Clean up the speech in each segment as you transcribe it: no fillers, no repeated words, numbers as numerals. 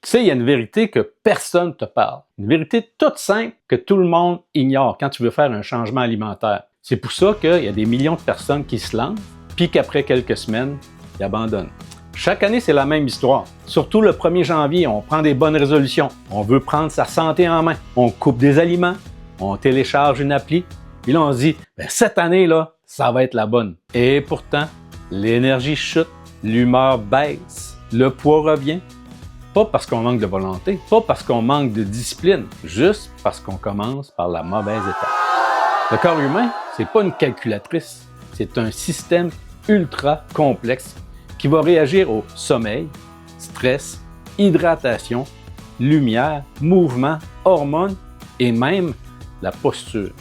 Tu sais, il y a une vérité que personne ne te parle. Une vérité toute simple que tout le monde ignore quand tu veux faire un changement alimentaire. C'est pour ça qu'il y a des millions de personnes qui se lancent, puis qu'après quelques semaines, ils abandonnent. Chaque année, c'est la même histoire. Surtout le 1er janvier, on prend des bonnes résolutions. On veut prendre sa santé en main. On coupe des aliments. On télécharge une appli. Puis là, on se dit, cette année, là, ça va être la bonne. Et pourtant, l'énergie chute, l'humeur baisse, le poids revient. Pas parce qu'on manque de volonté, pas parce qu'on manque de discipline, juste parce qu'on commence par la mauvaise étape. Le corps humain, c'est pas une calculatrice. C'est un système ultra complexe qui va réagir au sommeil, stress, hydratation, lumière, mouvement, hormones et même la posture.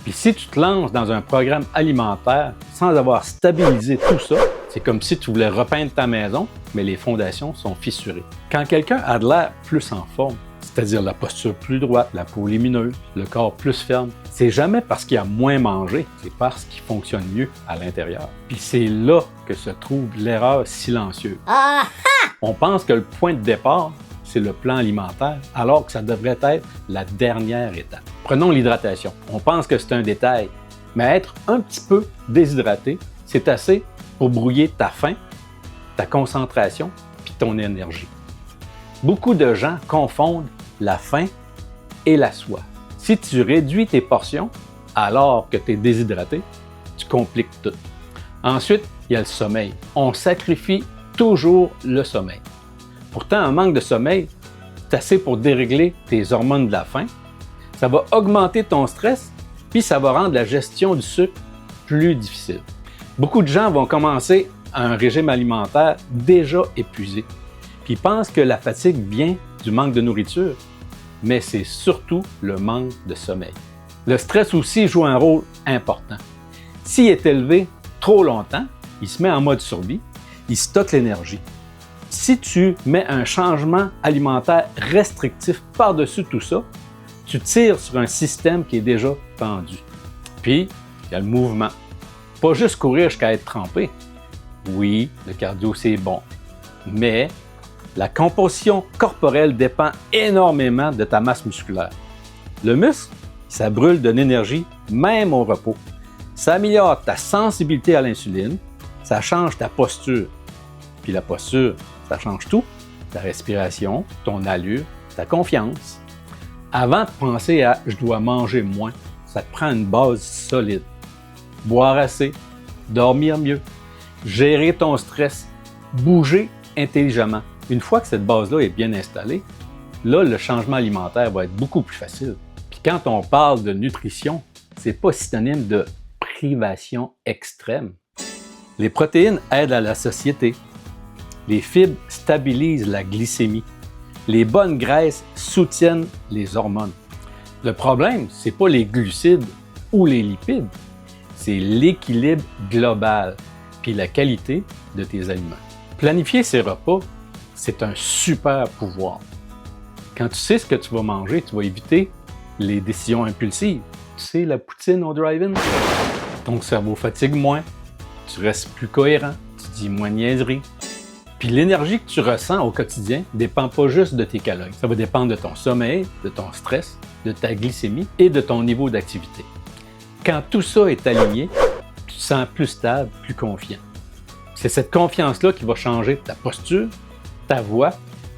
Puis si tu te lances dans un programme alimentaire sans avoir stabilisé tout ça, c'est comme si tu voulais repeindre ta maison, mais les fondations sont fissurées. Quand quelqu'un a de l'air plus en forme, c'est-à-dire la posture plus droite, la peau lumineuse, le corps plus ferme, c'est jamais parce qu'il a moins mangé, c'est parce qu'il fonctionne mieux à l'intérieur. Puis c'est là que se trouve l'erreur silencieuse. On pense que le point de départ, c'est le plan alimentaire, alors que ça devrait être la dernière étape. Prenons l'hydratation. On pense que c'est un détail, mais être un petit peu déshydraté, c'est assez pour brouiller ta faim, ta concentration puis ton énergie. Beaucoup de gens confondent la faim et la soif. Si tu réduis tes portions alors que tu es déshydraté, tu compliques tout. Ensuite, il y a le sommeil. On sacrifie toujours le sommeil. Pourtant, un manque de sommeil, c'est assez pour dérégler tes hormones de la faim. Ça va augmenter ton stress, puis ça va rendre la gestion du sucre plus difficile. Beaucoup de gens vont commencer un régime alimentaire déjà épuisé, puis ils pensent que la fatigue vient du manque de nourriture, mais c'est surtout le manque de sommeil. Le stress aussi joue un rôle important. S'il est élevé trop longtemps, il se met en mode survie, il stocke l'énergie. Si tu mets un changement alimentaire restrictif par-dessus tout ça, tu tires sur un système qui est déjà tendu. Puis, il y a le mouvement. Pas juste courir jusqu'à être trempé. Oui, le cardio, c'est bon. Mais la composition corporelle dépend énormément de ta masse musculaire. Le muscle, ça brûle de l'énergie même au repos. Ça améliore ta sensibilité à l'insuline, ça change ta posture. Puis la posture, ça change tout. Ta respiration, ton allure, ta confiance. Avant de penser à « je dois manger moins », ça te prend une base solide. Boire assez, dormir mieux, gérer ton stress, bouger intelligemment. Une fois que cette base-là est bien installée, là, le changement alimentaire va être beaucoup plus facile. Puis quand on parle de nutrition, c'est pas synonyme de privation extrême. Les protéines aident à la satiété. Les fibres stabilisent la glycémie. Les bonnes graisses soutiennent les hormones. Le problème, c'est pas les glucides ou les lipides, c'est l'équilibre global puis la qualité de tes aliments. Planifier ses repas, c'est un super pouvoir. Quand tu sais ce que tu vas manger, tu vas éviter les décisions impulsives. Tu sais, la poutine au drive-in, ton cerveau fatigue moins, tu restes plus cohérent, tu dis moins de niaiseries. Puis l'énergie que tu ressens au quotidien ne dépend pas juste de tes calories. Ça va dépendre de ton sommeil, de ton stress, de ta glycémie et de ton niveau d'activité. Quand tout ça est aligné, tu te sens plus stable, plus confiant. C'est cette confiance-là qui va changer ta posture, ta voix,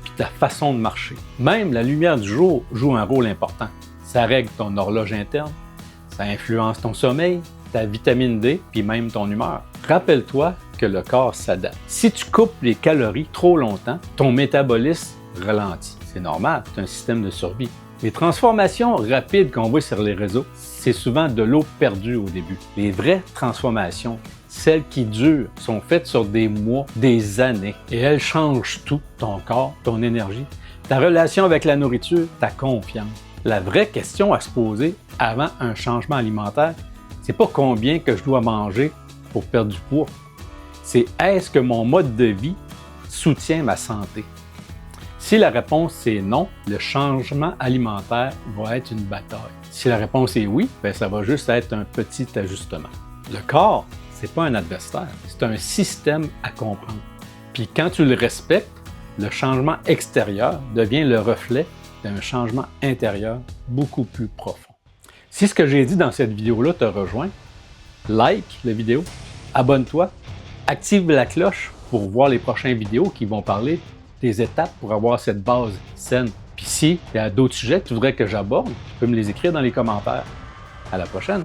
puis ta façon de marcher. Même la lumière du jour joue un rôle important. Ça règle ton horloge interne, ça influence ton sommeil, ta vitamine D, puis même ton humeur. Rappelle-toi que le corps s'adapte. Si tu coupes les calories trop longtemps, ton métabolisme ralentit. C'est normal, c'est un système de survie. Les transformations rapides qu'on voit sur les réseaux, c'est souvent de l'eau perdue au début. Les vraies transformations, celles qui durent, sont faites sur des mois, des années. Et elles changent tout, ton corps, ton énergie, ta relation avec la nourriture, ta confiance. La vraie question à se poser avant un changement alimentaire, c'est pas combien que je dois manger pour perdre du poids. C'est est-ce que mon mode de vie soutient ma santé? Si la réponse est non, le changement alimentaire va être une bataille. Si la réponse est oui, ça va juste être un petit ajustement. Le corps, c'est pas un adversaire, c'est un système à comprendre. Puis quand tu le respectes, le changement extérieur devient le reflet d'un changement intérieur beaucoup plus profond. Si ce que j'ai dit dans cette vidéo-là te rejoint, like la vidéo, abonne-toi, active la cloche pour voir les prochaines vidéos qui vont parler des étapes pour avoir cette base saine. Puis si il y a d'autres sujets que tu voudrais que j'aborde, tu peux me les écrire dans les commentaires. À la prochaine!